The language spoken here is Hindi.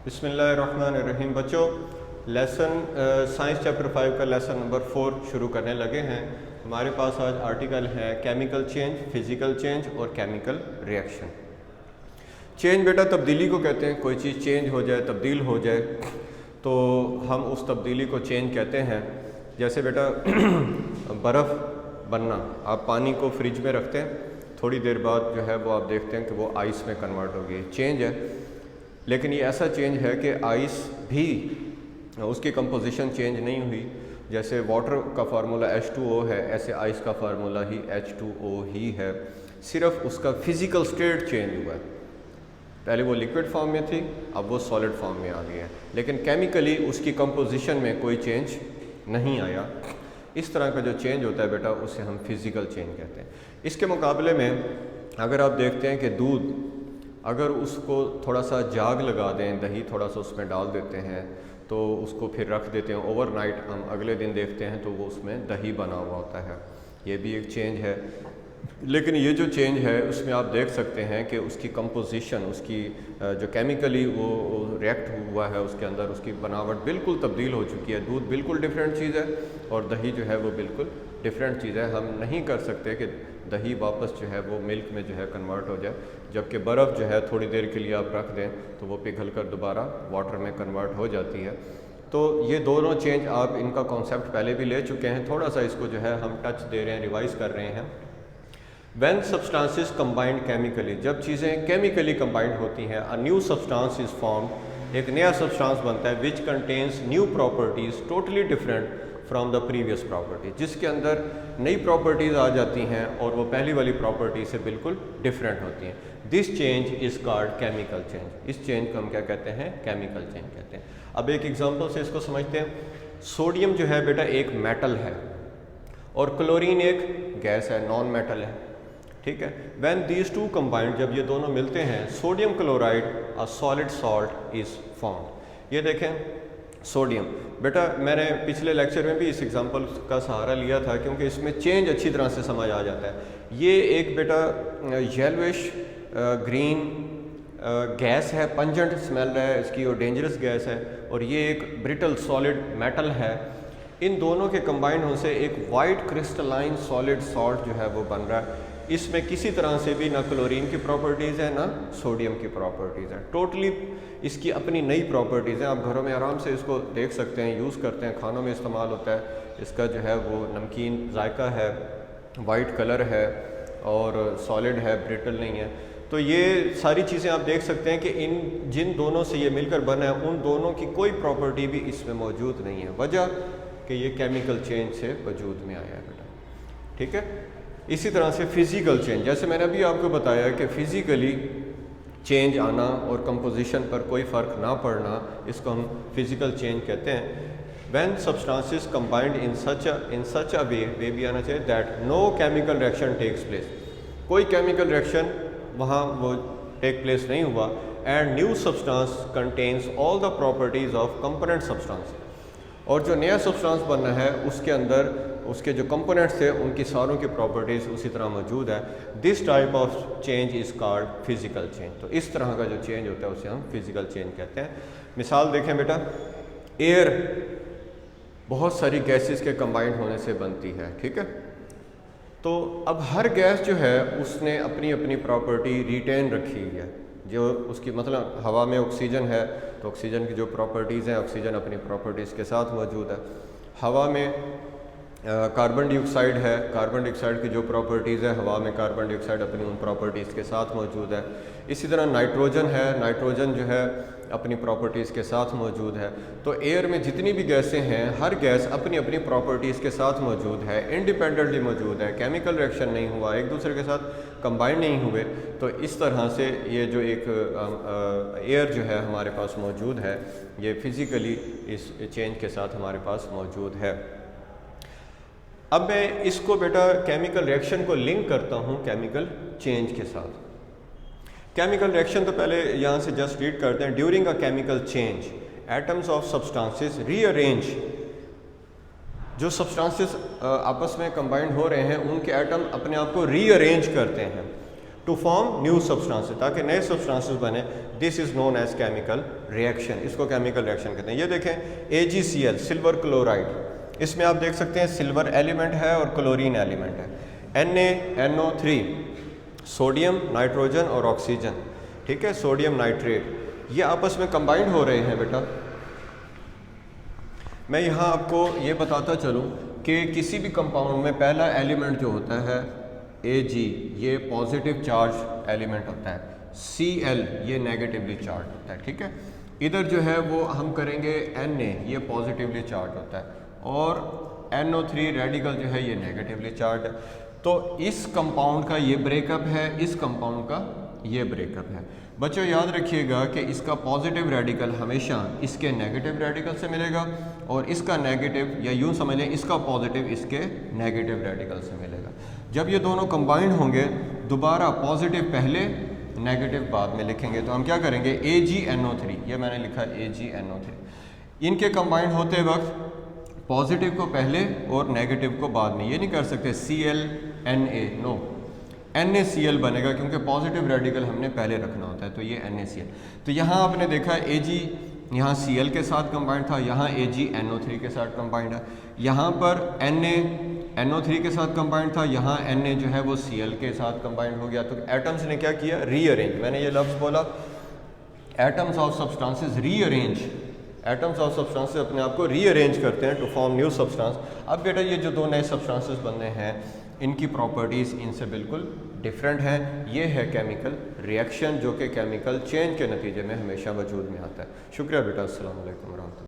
बिस्मिल्लाहिर्रहमानिर्रहीम। बच्चों, लेसन साइंस चैप्टर 5 का लेसन नंबर 4 शुरू करने लगे हैं। हमारे पास आज आर्टिकल है केमिकल चेंज, फिज़िकल चेंज और केमिकल रिएक्शन। चेंज बेटा तब्दीली को कहते हैं। कोई चीज़ चेंज हो जाए, तब्दील हो जाए तो हम उस तब्दीली को चेंज कहते हैं। जैसे बेटा बर्फ़ बनना, आप पानी को फ्रिज में रखते हैं, थोड़ी देर बाद जो है वो आप देखते हैं कि वो आइस में कन्वर्ट हो गई। चेंज है, लेकिन ये ऐसा चेंज है कि आइस भी उसकी कंपोजिशन चेंज नहीं हुई। जैसे वाटर का फार्मूला H2O है, ऐसे आइस का फार्मूला ही H2O ही है, सिर्फ उसका फिज़िकल स्टेट चेंज हुआ है। पहले वो लिक्विड फॉर्म में थी, अब वो सॉलिड फॉर्म में आ गई है, लेकिन केमिकली उसकी कंपोजिशन में कोई चेंज नहीं आया। इस तरह का जो चेंज होता है बेटा, उसे हम फिज़िकल चेंज कहते हैं। इसके मुकाबले में अगर आप देखते हैं कि दूध, अगर उसको थोड़ा सा जाग लगा दें, दही थोड़ा सा उसमें डाल देते हैं तो उसको फिर रख देते हैं ओवरनाइट, हम अगले दिन देखते हैं तो वो उसमें दही बना हुआ होता है। ये भी एक चेंज है। लेकिन ये जो चेंज है उसमें आप देख सकते हैं कि उसकी कंपोजिशन, उसकी जो केमिकली वो रिएक्ट हुआ है उसके अंदर, उसकी बनावट बिल्कुल तब्दील हो चुकी है। दूध बिल्कुल डिफरेंट चीज़ है और दही जो है वो बिल्कुल डिफरेंट चीज़ है। हम नहीं कर सकते कि दही वापस जो है वो मिल्क में जो है कन्वर्ट हो जाए, जबकि बर्फ़ जो है थोड़ी देर के लिए आप रख दें तो वो पिघल कर दोबारा वाटर में कन्वर्ट हो जाती है। तो ये दोनों चेंज आप इनका कॉन्सेप्ट पहले भी ले चुके हैं, थोड़ा सा इसको जो है हम टच दे रहे हैं, रिवाइज़ कर रहे हैं। When substances combined chemically, जब चीज़ें केमिकली कंबाइंड होती हैं, a new substance is formed, एक नया सब्सटेंस बनता है, which contains new properties totally different from the previous property, जिसके अंदर नई प्रॉपर्टीज़ आ जाती हैं और वो पहली वाली प्रॉपर्टी से बिल्कुल डिफरेंट होती हैं। This change is called chemical change. इस चेंज को हम क्या कहते हैं? केमिकल चेंज कहते हैं। अब एक एग्जांपल से इसको समझते हैं। सोडियम जो है बेटा एक मेटल है और क्लोरीन एक गैस है, नॉन मेटल है, ठीक है। व्हेन दीज टू कंबाइंड, जब ये दोनों मिलते हैं, sodium chloride a solid salt is formed. ये देखें सोडियम, बेटा मैंने पिछले लेक्चर में भी इस एग्जांपल का सहारा लिया था क्योंकि इसमें चेंज अच्छी तरह से समझ आ जाता है। ये एक बेटा येलोइश ग्रीन गैस है, पंजेंट स्मेल है इसकी और डेंजरस गैस है, और ये एक ब्रिटल सॉलिड मेटल है। इन दोनों के कंबाइन होने से एक वाइट क्रिस्टलाइन सॉलिड सॉल्ट जो है वो बन रहा है। इसमें किसी तरह से भी ना क्लोरीन की प्रॉपर्टीज़ है ना सोडियम की प्रॉपर्टीज़ है, टोटली इसकी अपनी नई प्रॉपर्टीज़ हैं। आप घरों में आराम से इसको देख सकते हैं, यूज़ करते हैं, खानों में इस्तेमाल होता है। इसका जो है वो नमकीन जायका है, वाइट कलर है और सॉलिड है, ब्रिटल नहीं है। तो ये सारी चीज़ें आप देख सकते हैं कि इन जिन दोनों से ये मिलकर बना है, उन दोनों की कोई प्रॉपर्टी भी इसमें मौजूद नहीं है। वजह कि ये केमिकल चेंज से वजूद में आया है बेटा, ठीक है। इसी तरह से फिज़िकल चेंज, जैसे मैंने अभी आपको बताया कि फ़िज़िकली चेंज आना और कंपोजिशन पर कोई फ़र्क ना पड़ना, इसको हम फिज़िकल चेंज कहते हैं। When substances combined in such a way भी आना चाहिए that no chemical reaction takes place, कोई केमिकल रिएक्शन वहाँ वो टेक प्लेस नहीं हुआ। And new substance contains all the properties of component substance, और जो नया सब्सटेंस बनना है उसके अंदर उसके जो कंपोनेंट्स थे उनकी सारों की प्रॉपर्टीज़ उसी तरह मौजूद है। This type of change is called physical change. तो इस तरह का जो चेंज होता है उसे हम फिज़िकल चेंज कहते हैं। मिसाल देखें बेटा, एयर बहुत सारी गैसेस के कंबाइंड होने से बनती है, ठीक है। तो अब हर गैस जो है उसने अपनी अपनी प्रॉपर्टी रिटेन रखी हुई है। जो उसकी मतलब हवा में ऑक्सीजन है तो ऑक्सीजन की जो प्रॉपर्टीज़ हैं, ऑक्सीजन अपनी प्रॉपर्टीज़ के साथ मौजूद है। हवा में कार्बन डाइऑक्साइड है, कार्बन डाइऑक्साइड की जो प्रॉपर्टीज़ है, हवा में कार्बन डाइऑक्साइड अपनी उन प्रॉपर्टीज़ के साथ मौजूद है। इसी तरह नाइट्रोजन है, नाइट्रोजन जो है अपनी प्रॉपर्टीज़ के साथ मौजूद है। तो एयर में जितनी भी गैसें हैं, हर गैस अपनी अपनी प्रॉपर्टीज़ के साथ मौजूद है, इंडिपेंडेंटली मौजूद है, केमिकल रिएक्शन नहीं हुआ, एक दूसरे के साथ कंबाइन नहीं हुए। तो इस तरह से ये जो एक एयर जो है हमारे पास मौजूद है, ये फिज़िकली इस चेंज के साथ हमारे पास मौजूद है। अब मैं इसको बेटा केमिकल रिएक्शन को लिंक करता हूँ केमिकल चेंज के साथ। केमिकल रिएक्शन तो पहले यहाँ से जस्ट रीड करते हैं। During a chemical change atoms of substances rearrange, जो सब्सटेंसेस आपस में कंबाइंड हो रहे हैं उनके एटम अपने आप को रीअरेंज करते हैं टू फॉर्म न्यू सब्सटेंसेस, ताकि नए सब्सटेंसेस बने। This is known as chemical reaction, इसको केमिकल रिएक्शन कहते हैं। ये देखें AgCl सिल्वर क्लोराइड, इसमें आप देख सकते हैं सिल्वर एलिमेंट है और क्लोरीन एलिमेंट है। NaNO3 सोडियम, नाइट्रोजन और ऑक्सीजन, ठीक है, सोडियम नाइट्रेट, ये आपस में कंबाइंड हो रहे हैं बेटा। मैं यहाँ आपको ये बताता चलूँ कि किसी भी कंपाउंड में पहला एलिमेंट जो होता है Ag, ये पॉजिटिव चार्ज एलिमेंट होता है, Cl ये नेगेटिवली चार्ज होता है, ठीक है। इधर जो है वो हम करेंगे Na, ये पॉजिटिवली चार्ज होता है, और NO3 रेडिकल जो है ये नेगेटिवली चार्ज है। तो इस कंपाउंड का ये ब्रेकअप है, इस कंपाउंड का ये ब्रेकअप है। बच्चों याद रखिएगा कि इसका पॉजिटिव रेडिकल हमेशा इसके नेगेटिव रेडिकल से मिलेगा, और इसका नेगेटिव, या यूँ समझ लें इसका पॉजिटिव इसके नेगेटिव रेडिकल से मिलेगा। जब ये दोनों कंबाइंड होंगे, दोबारा पॉजिटिव पहले नेगेटिव बाद में लिखेंगे, तो हम क्या करेंगे AgNO3, ये मैंने लिखा AgNO3। इनके कंबाइंड होते वक्त पॉजिटिव को पहले और नेगेटिव को बाद में, ये नहीं कर सकते ClNa, नो, NaCl बनेगा क्योंकि पॉजिटिव रेडिकल हमने पहले रखना होता है, तो ये NaCl। तो यहाँ आपने देखा Ag यहाँ Cl के साथ कंबाइंड था, यहाँ AgNO3 के साथ कंबाइंड है, यहाँ पर NaNO3 के साथ कंबाइंड था, यहाँ Na जो है वो Cl के साथ कंबाइंड हो गया। तो एटम्स ने क्या किया, रीअरेंज, मैंने ये लफ्ज़ बोला, atoms of substances rearrange, atoms of substances अपने आप को रीअरेंज करते हैं टू फॉर्म न्यू सब्सटेंस। अब बेटा ये जो दो नए सब्सटेंसेस बनने हैं, इनकी प्रॉपर्टीज़ इनसे बिल्कुल डिफरेंट है। ये है केमिकल रिएक्शन, जो कि केमिकल चेंज के नतीजे में हमेशा वजूद में आता है। शुक्रिया बेटा, अस्सलाम वालेकुम रहमतुल्लाह।